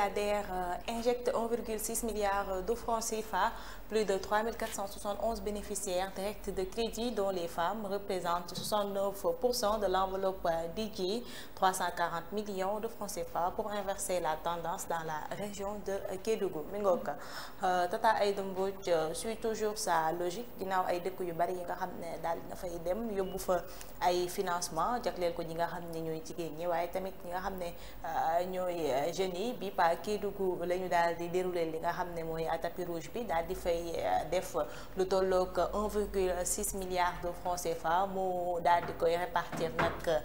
l'ADER injecte 1,6 milliard de francs CFA, plus de 3471 bénéficiaires directs de crédit dont les femmes représentent 69% de l'enveloppe dédiée, 340 millions de francs CFA pour inverser la tendance dans la région de Kédougou. Mi ngoog Tata Aïda Mbodj suit toujours sa logique ginnaaw ay dëkk yu bari yi nga xam ne daal dina fay dem yóbbu fa ay financement jagleel ko ñi nga xam ne ñooy jigéen ñi waaye tamit ñi nga xam ne ñooy jeunes yi bi pa Kédougou la ñu daal di dérouler li nga xam ne mooy tapis rouge bi daal di fay def lu tolloog 1,6 milliard de francs CFA mu daal di koy répartir nag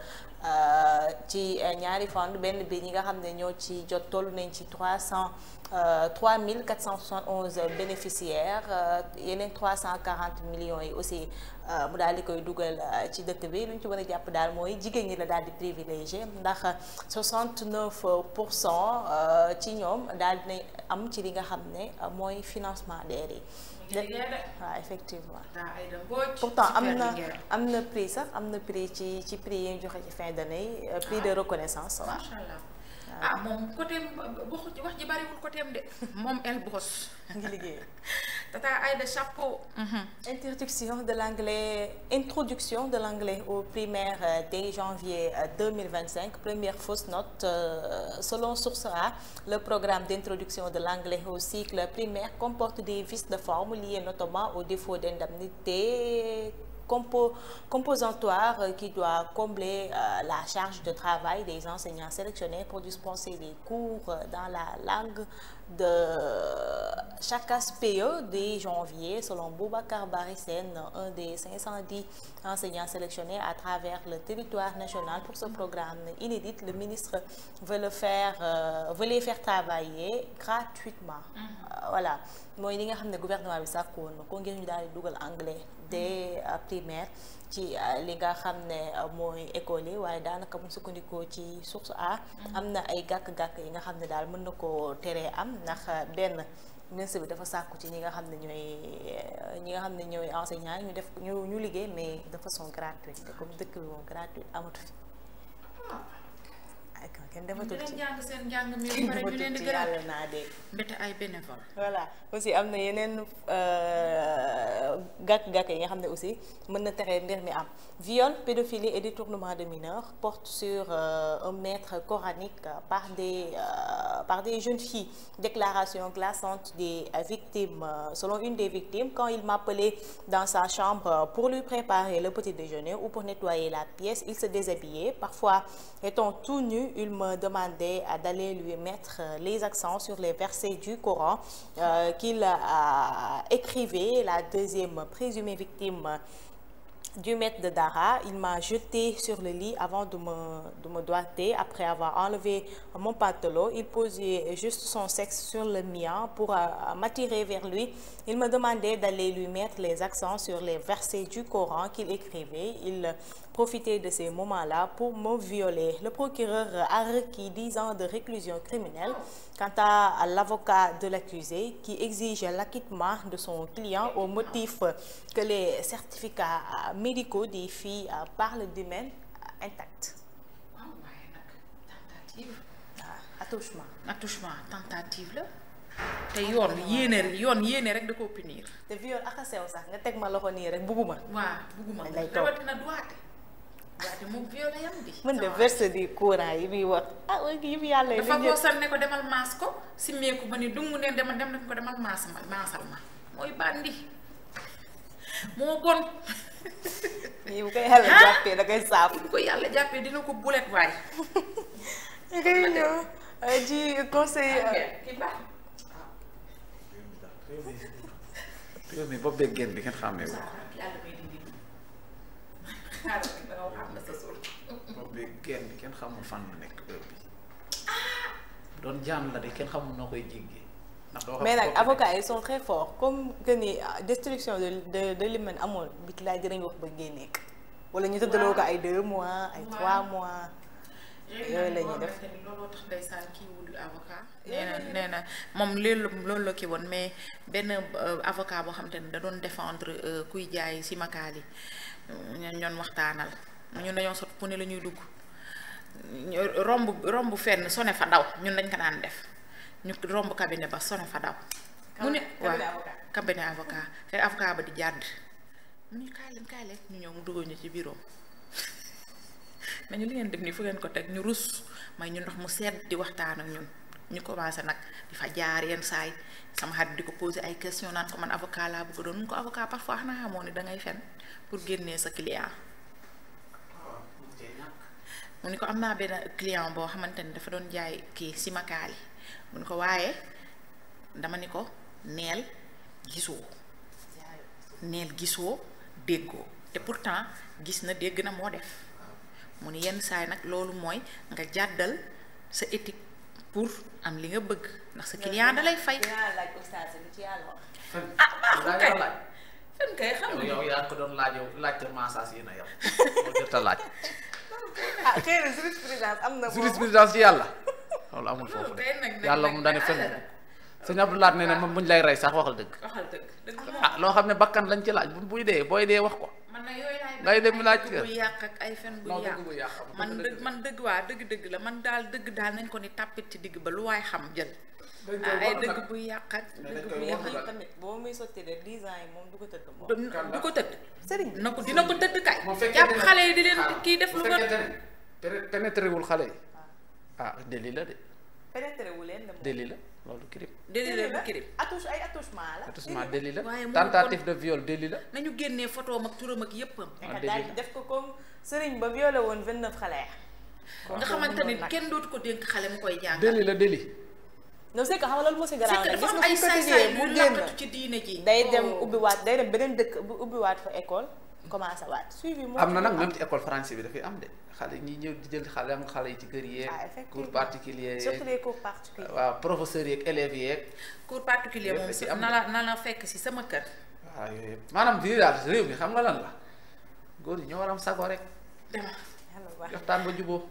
ci ñaari fond benn bi ñi nga xam ne ñoo ci jot toll nañ ci 3471 bénéficiaires yeneen 340 millions yi aussi mu daal di koy dugal ci dëkk bi lu ñu ci mën a jàpp daal mooy jigéen ñi la daal di privilégié ndax 69% ci ñoom daal dinañ am ci li nga xam ne mooy financement DER yi. waaw effectivement. pourtant am na prix sax am na prix ci prix yi ñu joxe ci fin d'année prix de reconnaissance. macha allah moom côté wax ji bariwul côté am de moom El Bros ngi liggéey. Tata Aïda chapeau. Introduction de l'anglais au primaire dès janvier 2025. Première fausse note. Selon Source A, le programme d'introduction de l'anglais au cycle primaire comporte des vices de forme liés notamment au défaut d'indemnité composantoire qui doit combler la charge de travail des enseignants sélectionnés pour dispenser des cours dans la langue de chaque SPE dès janvier, selon Boubacar Barissène, un des 510 enseignants sélectionnés à travers le territoire national pour ce programme inédit. Le ministre veut les faire travailler gratuitement. Voilà mooy li nga xam ne gouvernement bi sàkku woon na ko ngir ñu daal di dugal anglais dès primaire ci li nga xam ne mooy école yi waaye daanaka mu sukkandikoo ci Source A am na ay gàkk-gàkk yi nga xam ne daal mën na koo teree am ndax benn ministre bi dafa sàkku ci ñi nga xam ne ñooy enseignants yi ñu def ñu liggéey mais de façon gratuite te comme dëkk bi moom gratuite amatu fi kenn defatul ci jàng seen njàng mi ba pare ñu leen di gërëm naa de mbete ay bénévole. voilà aussi am na yeneen gàkk-gàkk yi nga xam ne aussi mën na tere mbir mi am viol, pédophilie et détournement de mineurs portent sur un maître coranique par des jeunes filles. Déclaration glaçante des victimes. Selon une des victimes, quand il m'appelait dans sa chambre pour lui préparer le petit déjeuner ou pour nettoyer la pièce, il se déshabillait. Parfois, étant tout nu, il me demandait d'aller lui mettre les accents sur les versets du Coran qu'il écrivait. La deuxième présumée victime du maître de Dara, il m'a jeté sur le lit avant de me doigter. Après avoir enlevé mon pantalon, il posait juste son sexe sur le mien pour m'attirer vers lui. Il me demandait d'aller lui mettre les accents sur les versets du Coran qu'il écrivait. Il profitait de ces moments-là pour me violer. Le procureur a requis 10 ans de réclusion criminelle. Quant à l'avocat de l'accusé qui exige l'acquittement de son client au motif que les certificats médicaux des filles parlent d'humain intact. waaw waaye nag tentative. attouchement tentative la. te yoon yéene rek da koo punir. te viol ak a sew sax nga teg ma loxo nii rek bugguma. waaw bugguma rawatina doigté. doigté moom viol yam bi. mën de verser du courant yi muy wax yi mu yàlla. dafa ko sal ne ko demal maas ko simmeeku ba ni dungu ne dem na ko demal maasal ma mooy bandi moo bon. nii bu ko yàlla jàppee da koy saabu. bu ko yàlla jàppee dina ko bulet waay. réunion du conseil. réew mi bopp beeg génn bi kenn xàmmee ko. bopp beeg génn bi kenn xamul fan la nekk heure bi doon jaan la de kenn xamul noo koy jéggee. mais nag avocats ils sont très forts comme que ni destruction de l'hymen amoon bi laay dinañ wax ba génnee wala ñu tëddaloo ko ay 2 mois ay 3 mois. yooyu la ñuy def looloo tax ndeysaan kii wul avocat. nee na moom loolu la kii woon mais benn avocat boo xam te ne da doon défendre kuy jaay si makaal yi ñoon waxtaanal ñun dañoo sot fu ne la ñuy dugg romb fenn sone fa daw ñun dañ ko daan def ñu romb cabinet ba sono fa daw mu ne waaw cabinet avocat te avocat ba di jàdd mu ñu kaay leen ñu ñëw mu dugal ñu ci bureau nañu li ngeen def nii fu ngeen ko teg ñu rus may ñu ndox mu sedd di waxtaan ak ñun ñu commencé nag di fa jaar yenn saay sama xarit di ko poser ay question naan ko man avocat laa bëgg doon mun ko avocat parfois xanaa xamoo ne dangay fen pour génnee sa client mu ni ko am naa benn client boo xamante ni dafa doon jaay kii simakaali mu ni ko waaye dama ni ko neel gisoo déggoo te pourtant gis na dégg na moo def mu ni yenn saay nag loolu mooy nga jàddal sa éthique pour am li nga bëgg ndax sa client da lay fay. fen kay xam nga yow yaa ko doon laajte massage yi na yow loolu jot a laaj. xëy na jurisprudence am na. jurisprudence ci yàlla loolu amul foofu de yàlla moom daane fen sëñ Abdou Lahat nee na moom buñ lay rey sax waxal dëgg. Loo xam ne bakkan lañ ci laaj booy dee wax ko. man nag yooyu ngay dem laaj bu yàq ak ay fen bu yàq man dëgg waa dëgg la man daal dëgg daal nañ ko ni tàppit ci digg ba lu waay xam jël. ay dëgg bu yàq ak dëgg bu yàq tamit boo muy sotti de 10 ans yi moom du ko tëdd moom. du ko tëdd. sëriñ dina ko tëdd kay. jàpp xale yi di leen kii def lu ko. pénétré wul xale yi déli la de. pénétré wu leen de déli la loolu crime. déli la crime. attouchement la. attouchement déli la. waaye tentative de viol déli la. nañu génnee photo am ak turam ak yéppam. daal def ko comme sëriñ ba violé woon 29 xale ya. nga xamante ni kenn dootu ko dénk xale mu koy jàngal. déli la déli. non c'est que xam nga loolu moo si garaaw nag. gis nga ay saay-saay yu laqatu ci diine ji. day dem beneen dëkk ubbiwaat fa école. commencé waat suivi moo am na nag même ci école français bi dafay am de xale ñi ñëw di jël xale yi ci kër yeeg. cours particulier surtout les cours particuliers. waaw professeurs yeeg élèves yeeg. cours particulier moom si na la fekk si sama kër. waaw yooyu yëpp maanaam bii daal réew mi xam nga lan la góor yi ñoo war am sago rek. waxtaan ba jubóo.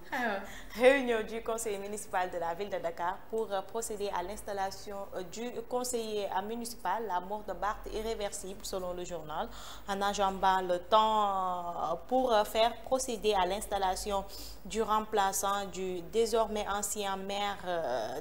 Réunion du conseil municipal de la ville de Dakar pour procéder à l'installation du conseiller municipal. La mort de Barth irréversible selon le journal, en enjambant le temps pour faire procéder à l'installation du remplaçant du désormais ancien maire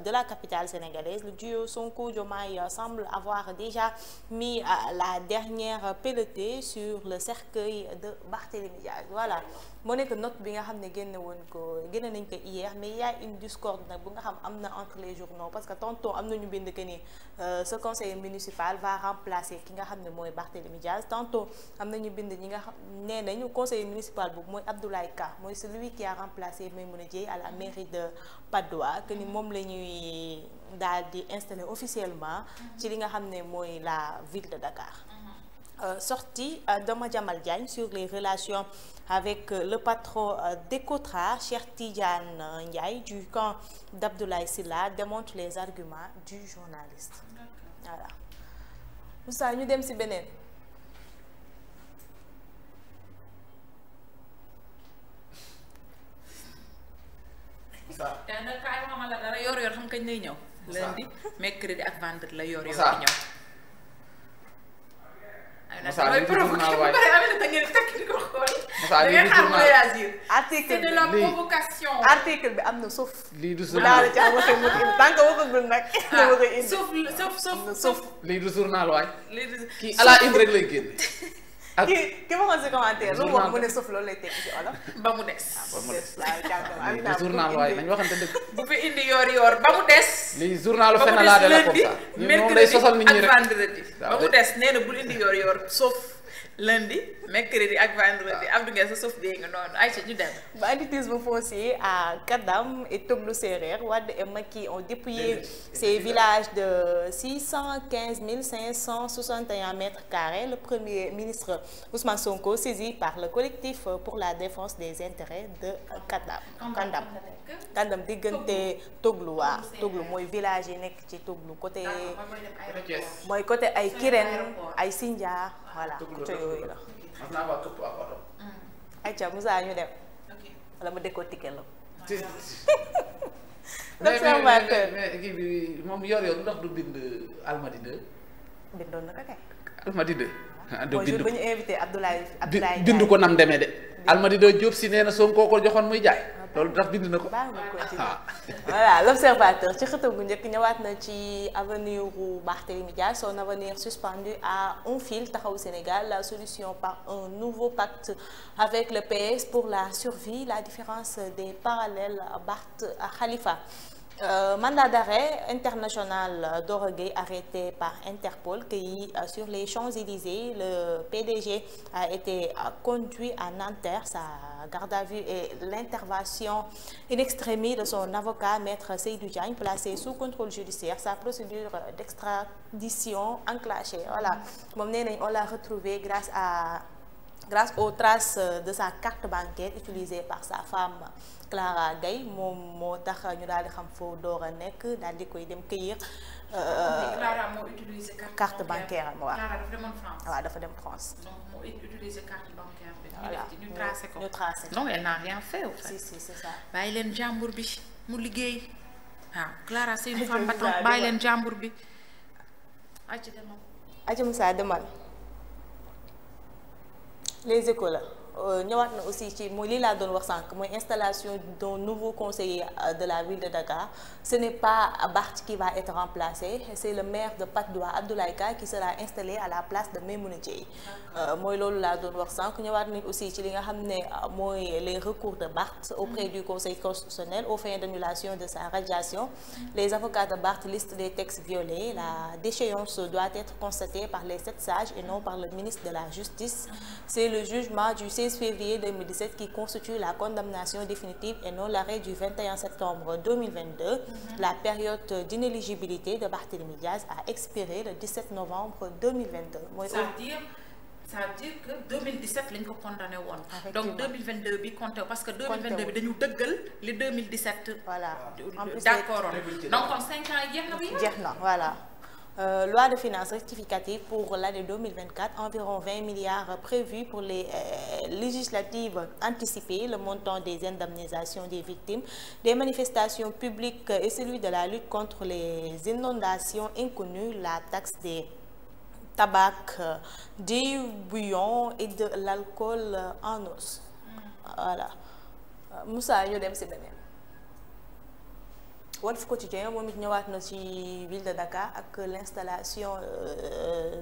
de la capitale sénégalaise. Le duo Sonko-Diomaye semble avoir déjà mis la dernière pelletée sur le cercueil de Barthélémy Dias. Voilà moo nekk note bi nga xam ne génne nañ ko hier, mais il y a une discorde nag bu nga xam am na entre les journaux parce que tantôt am na ñu bind que ni ce conseiller municipal va remplacer ki nga xam ne mooy Barthélémy Dias, tantôt am na ñu bind ñi nga xam nee nañu conseiller municipal boobu mooy Abdoulaye Ka, mooy celui qui a remplacé Maïmouna Dièye à la mairie de Patte d'Oie, que ni moom la ñuy daal di installer officiellement ci li nga xam ne mooy la ville de Dakar. Sortie de Madiambal Diagne sur les relations avec le patron d'Ecotra, Cheikh Tidiane Ndiaye, du camp d'Abdoulaye Sylla, démontre les arguments du journaliste. Voilà. Moussa ñu dem ci beneen. te nag kaay ma la dara yor xam kañ lay ñëw. lundi mercredi ak vendredi la yor di ñëw. Moussa lii du journal waay article de la provocation. article bi am na suuf. lii du journal ci am waxee mu indi tant que waxagul nag. suuf lii du journal waay. kii à la une rek lay génne. ak ki ma xool si commentaire lu mu wax mu ne suuf loolu lay tekki ci olof. ba mu des. lii du journal waay nañu waxante dëgg. bu fi indi yor ba mu des. lii journalu Fenelade la comme ça. moom day sosal nit ñi rek vendredi ba mu des nee na bul indi yor sauf lundi mercredi ak vendredi Abdou Nguer sa sauf dee nga noonu Aïcha ñu dem. Banditisme foncier à Kadam et Toglu Serer, Wade et Macky ont dépouillé ces villages de 615 561 mètres carrés. Le premier ministre Ousmane Sonko saisi par le collectif pour la défense des intérêts de Kadam diggante Toglu waa Toglu mooy village yi nekk ci Toglu côté mooy côté ay Kirène ay Sindia voilà côté yooyu la. Aïcha Moussa ñu dem wala ma décortiquer la. mais kii bi moom yor ndax du bind Almadies 2. bindoon na ko kay. Almadies 2. bonjour ba ñu invité Abdoulaye bind ko nam demee de. Almadies 2 Diop si nee na Sonko ko joxoon muy jaay. loolu tax bind na ko. voilà l'observateur ci xëtam bu njëkk ñëwaat na ci avenir u Barthélémy Dias, son avenir suspendu à un fil. Taxawu Sénégal, la solution par un nouveau pacte avec le PS pour la survie, la différence des parallèles Barth à Khalifa. Mandat d'arrêt international Doro Gueye arrêté par Interpol, cueilli sur les Champs-Élysées. Le PDG a été conduit à Nanterre. Sa garde à vue et l'intervention in extremis de son avocat, maître Seydou Diagne, placé sous contrôle judiciaire. Sa procédure d'extradition enclenchée. Voilà, moom nee nañ on l'a retrouvé grâce aux traces de sa carte bancaire utilisée par sa femme Clara Gaye. moom moo tax ñu daal di xam foo door a nekk daal di koy dem cueillir. Clara moo utilisé carte bancaire am waaw. Clara dafa demoon France. waaw dafa dem France. donc moo utilisé carte bancaire bi. voilà ñu tracé ko. ñu tracé ko. non elle n'a rien fait au fait. si c'est ça. bàyyi leen jàmbur bi mu liggéey waaw Clara c'est une femme battante bàyyi leen jàmbur bi. Aja Moussa demal. Les Échos la ñëwaat na aussi ci mooy lii laa doon wax sànq mooy installation d'un nouveau conseiller de la ville de Dakar. Ce n'est pas Barth qui va être remplacé, c'est le maire de Patte d'Oie Abdoulaye Ka qui sera installé à la place de Maimouna Dièye. mooy loolu laa doon wax sànq. ñëwaat nañ aussi ci li nga xam ne mooy les recours de Barth auprès du conseil constitutionnel aux fins d'annulation de sa radiation. Les avocats de Barth listent des textes violés. La déchéance doit être constatée par les 7 sages et non par le ministre de la Justice. C'est le jugement du 16 février 2017 qui constitue la condamnation définitive et non l'arrêt du 21 septembre 2022. La période d'inéligibilité de Barthélémy Dias a expiré le 17 novembre 2022. Ça veut dire que 2017 lañ ko condamné woon. donc 2022 bi compté parce que 2022 bi dañu dëggal li 2017. voilà d'accord donc kon 5 ans yi jeex na bi. jeex na voilà. Loi de finances rectificative pour l'année 2024, environ 20 milliards prévus pour les législatives anticipées. Le montant des indemnisations des victimes des manifestations publiques et celui de la lutte contre les inondations inconnues, la taxe des tabac, du bouillon et de l'alcool en os. Voilà. Moussa ñu dem ci beneen. Walf Quotidien moom it ñëwaat na ci ville de Dakar ak l'installation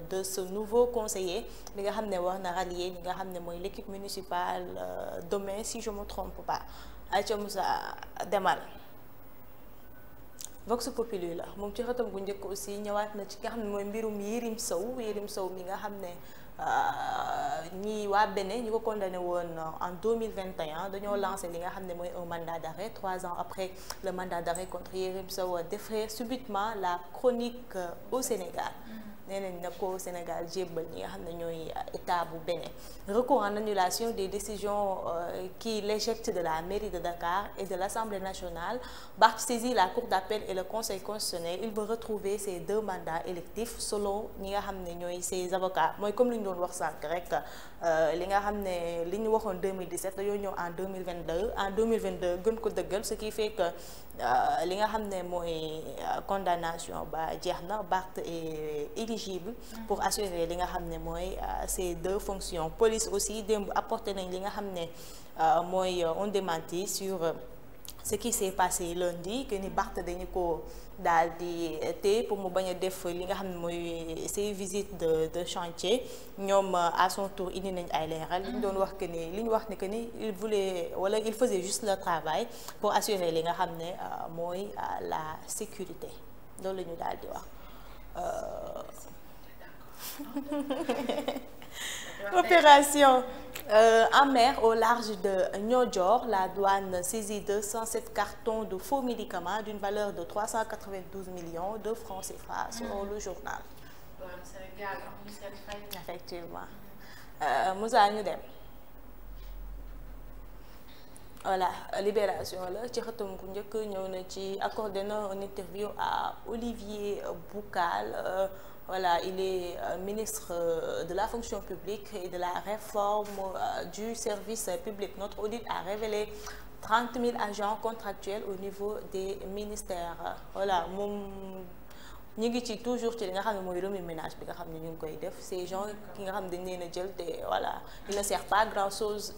de ce nouveau conseiller li nga xam ne war na rallier li nga xam ne mooy l'équipe municipale demain si je me trompe pas. Aïcha Moussa demal. Vox Populi la moom ci xëtam bu njëkk aussi ñëwaat na ci nga xam ne mooy mbirum Yérim Sow mi nga xam ne ñi waa Bénin ñu ko condamné woon en 2021 dañoo lancé li nga xam ne mooy un mandat d'arrêt 3 ans après le mandat d'arrêt contre Yérim Sow défraye subitement la chronique au Sénégal. nee nañ na ko Sénégal jébbal ñi nga xam ne ñooy état bu Bénin. Recours en annulation des décisions qui l'éjectent de la mairie de Dakar et de l'Assemblée nationale. Barth saisit la Cour d'appel et le Conseil constitutionnel. Il veut retrouver ses 2 mandats électifs selon ñi nga xam ne ñooy ses avocats mooy comme li ñu doon wax sànq rek li nga xam ne li ñu waxoon 2017 dañoo ñëw en 2022 gën ko dëggal ce qui fait que li nga xam ne mooy condamnation ba jeex na. Barth est éligible pour assurer li nga xam ne mooy ces 2 fonctions. Police aussi démb apporté nañ li nga xam ne mooy on démentit sur ce qui s'est passé lundi que ni Barth dañu ko daal di téye pour mu bañ a def li nga xam ne mooy ces visites de chantier. ñoom à son tour indi nañ ay leeral li ñu doon wax que ni li ñu wax ne que ni il voulait wala il faisait juste le travail pour assurer li nga xam ne mooy la sécurité loolu la ñu daal di wax. Opération en mer au large de Niodior, la douane saisit 207 cartons de faux médicaments d'une valeur de 392 millions de francs CFA selon le journal. Effectivement. Moussa ñu dem. Voilà, Libération la ci xëtam ku njëkk ñëw na ci accordé na une interview à Olivier Boucal. Voilà, il est ministre de la fonction publique et de la réforme du service public. Notre audit a révélé 30 000 agents contractuels au niveau des ministères. Voilà, moom ñu ngi ci toujours ci li nga xam ne mooy remue-ménage bi nga xam ne ñu ngi koy def ces gens ki nga xam ne dañ leen a jël te voilà il ne sert pas grand chose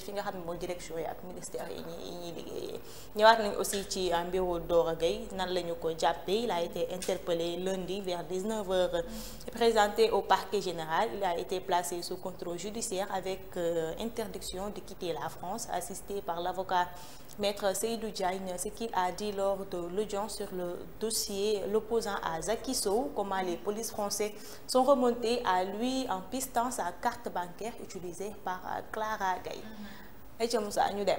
fi nga xam ne mooy direction yi ak ministère yi ñuy liggéeyee. ñëwaat nañ aussi ci mbiru Dora Gueye nan la ñu ko jàppee il a été interpellé lundi vers 19h présenté au parquet général il a été placé sous contrôle judiciaire avec interdiction de quitter la France assisté par l'avocat Maître Seydou Diagne. Ce qu'il a dit lors de l'audience sur le dossier l'opposant à Zaki Sow, comment les polices françaises sont remontées à lui en pistant sa carte bancaire utilisée par Clara Gaye. Aïcha Moussa ñu dem.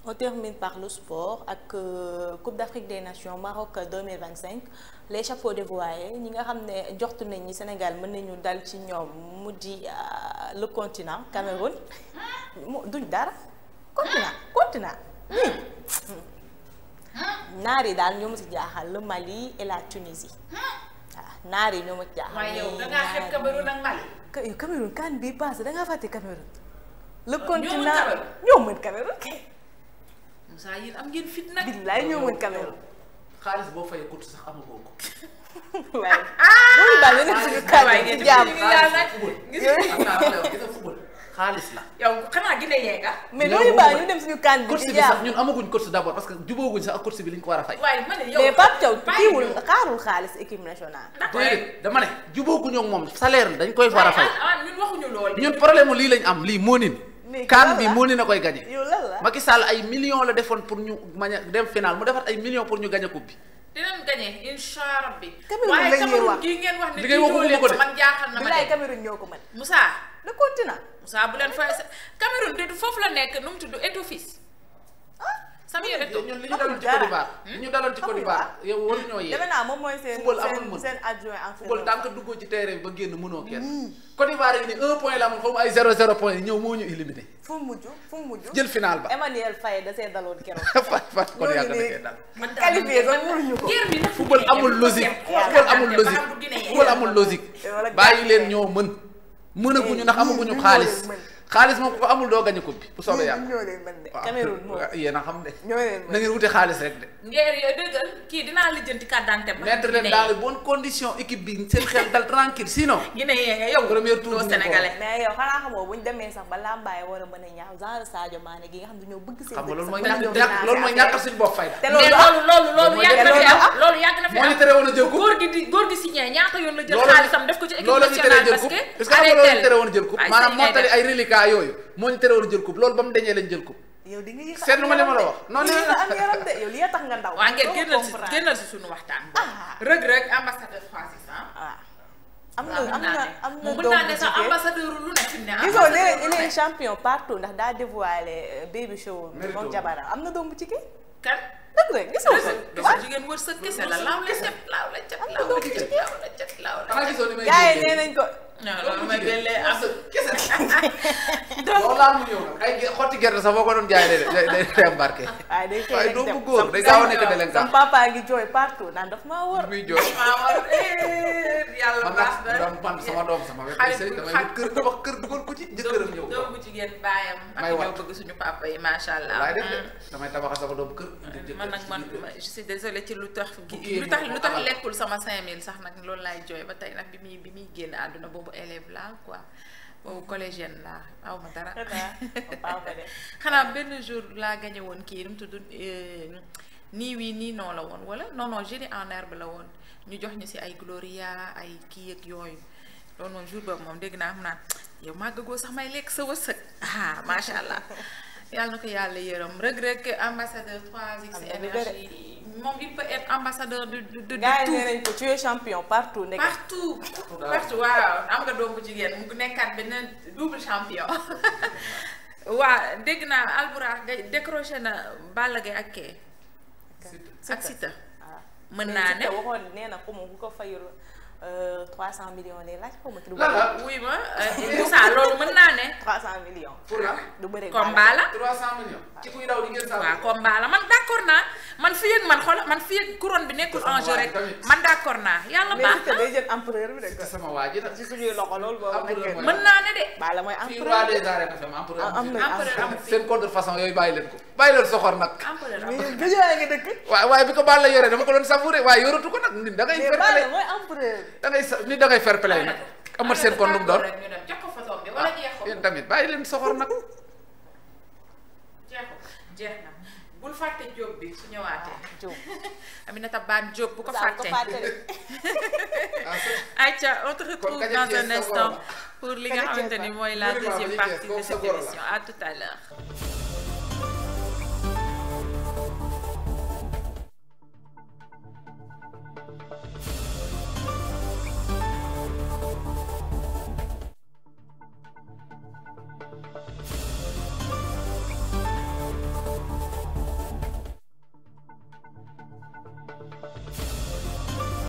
On termine par le sport ak Coupe d'Afrique des Nations Maroc 2025 les chapeaux dévoilés ñi nga xam ne joxtu nañ ñi Sénégal mën nañu dal ci ñoom mu di le continent Cameroun duñ dara continent naar yi daal ñoo ma ci jaaxal le Mali et la Tunisie waaw naar yi ñoo ma ci jaaxal. waaye yow da ngaa xeeb Cameroun ak Mali. Cameroun kan bii passé da ngaa fàtte Cameroun. le continent ñoo mën Cameroun kay. Moussa yéen am ngeen fit nag. billaay ñoo mën Cameroun. xaalis boo fayee kut sax amagoo ko. waaye. loolu daal yéen a suñu kàddu ci jàmm. xaalis la. yow xanaa gine yee nga. mais loolu baax ñu dem suñu kàddu course bi sax ñun amaguñ course d'abord parce que jubóoguñ sax ak course bi liñ ko war a fay. waaye ma ne yow mais Pape Thiaw kiiwul xaarul xaalis équipe nationale. déedéet dama ne jubóoguñoo ak moom salaire la dañ koy war a fay. ñun waxuñu loolu. ñun problème lii lañ am lii moo nin. kan bi moo nin a koy gagné. yow lan la Macky Sall ay millions la defoon pour ñu mañ a dem final mu defar ay millions pour ñu gagné coupe bi. dinañ gagné incha rabbi. Cameroun lañ ñuy wax gii ngeen wax ne li ngay waxuma ko de man jaaxal na ma bilaay Cameroun ñoo ko mën. Moussa. le continent. Moussa bu leen fay Cameroun de foofu la nekk nu mu tudd Eto'o-Fils. sama yore ñun li ñu daloon ci Côte d'Ivoire. li ñu daloon ci Côte d'Ivoire yow waruñoo yee. defe naa moom mooy seen adjoint en football tant que duggoo ci terrain bi ba génn mënoo kenn. Côte d'Ivoire yi ni 1 point la amoon xaw ma ay 0 point ñëw moo ñu éliminé. fu mu mujj jël final ba. Emmanuel Faye da see daloon keroog. Faye kon yàgg na cee dal. qualifié sax mënuñu ko. football amul logique. football amul logique. bàyyi leen ñoo mënaguñu ndax amaguñu xaalis moom ko amul doo gañe coupe bi bu soobee yàlla. ñoo leen mën de Cameroun moom yéen a xam de. ñoo leen mën na ngeen wuti xaalis rek de. ngeer yooyu dëggal kii dinaa lijjanti carte d'identité ba. mettre leen dans les bonnes conditions équipe bi seen xel dal tranquille sinon. Guinée nga yow. premier tour doo sénégalais. mais yow xanaa xamoo buñ demee sax ba lambaay war a mën a ñaaw genre Sadio Mané gi nga xam ne ñoo bëgg seen. xam nga loolu mooy ñàkk suñu bopp fayda. te loolu yàgg na fi am loolu yàgg na fi am. moo ñu tere woon a jël coupe góor gi signé ñaata yoon la jël xaalisam def ko ci équipe nationale parce que. est-ce que xam nga loolu ñu tere woon a jël coupe maanaam mottali ay reliquats yooyu moo ñu tere woon a jël coupe loolu ba mu deñee lañ jël coupe. yow di nga yéex a seetlu nga li ma la wax. noonu la am yaram de yow li tax nga ndaw. waa ngeen génnal si suñu waxtaan. Reug Reug ambassadeur Francis ah. am na mën naa ne sax ambassadeur lu ne fi mu ne. gisoo il est champion partout ndax daa dévoilé baby show moom jabaram am na doom bu ci kii. kan Reug Reug gisoo ko. waaw jigéen wër sa kese la laaw la cet laaw la cet laaw la cet laaw la cet laaw la. xanaa gisoo ni may gars yi nee nañ ko. non non mais benn am kese. loolu laa mu ñëw nag ay xotti gerte sax boo ko doon jaay day embarqué. waaye day waaye doo bu góor day gaaw a nekk délinquant. sama papa ngi jooy partout naan daf maa war. muy jooy maa war yàlla baax na man sama doom sama wet damay kër tabax kër dugal ko ci jëkkëram ñëw. doom bu jigéen baayam ak ñoo bëgg suñu papa yi macha allah. waaye def de damay tabax sama doom kër. man nag man je suis désolée ci lu tax lekkul sama 5000 sax nag loolu laay jooy ba tey nag bi muy génn àdduna boobu élève la quoi boobu collégienne la aw ma dara. xanaa benn jour laa gagné woon kii nu mu tudd nii wii nii non la woon wala non génie en herbe la woon ñu jox ñu si ay gloria ay kii ak yooyu loolu moom jour boobu moom dégg naa xam naa yow màggagoo sax may lekk sa wërsëg macha allah. yàlla na ko yàlla yërëm Reug Reug ambassadeur 3X énergie moom il peut être ambassadeur de tout. gars yi nee nañ ko tu es champion partout. partout waaw am nga doom bu jigéen mu nekkaat benn double champion. waa dégg naa Albourakh décroché na Balla Gaye ak ak Siteu. mën naa ne waxoon nee na ku ko fayul 300 millions lay laaj xaw ma. wuy ma Moussa loolu mën naa ne. 300 millions. pour la du bëri combat la 300 millions. ci kuy daw di ngeen saa. waaw combat la man d'accord naa man fii ak man xool man fii ak couronne bi nekkul enjeu rek man d'accord naa yàlla baax na. mais day jël empereur bi rek. sama waa ji nag ci suñuy loxo loolu boobu. mën naa ne de. Balla mooy fii empereur roi des arènes FM empereur am seen contrefaçon yooyu bàyyi leen ko bàyyi leen soxor nag. mais gëjëwaay nga dëkk. waaye bi ko Balla yore dama ko doon savouré waaye yoratu ko nag nit da ngay fair play mais mooy empereur. nit da ngay fair play nag amat seen kon lu mu doon jox ko photo bi wala jeex ko yéen tamit bàyyi leen soxor nag. jeex na bul fàtte Diop bi su ñëwaatee. Diop Aminata Bane Diop bu ko fàtte. ah Aïcha on te retrouve dans un instant pour li nga xamante ni mooy la deuxième partie de cette émission à tout à l'heure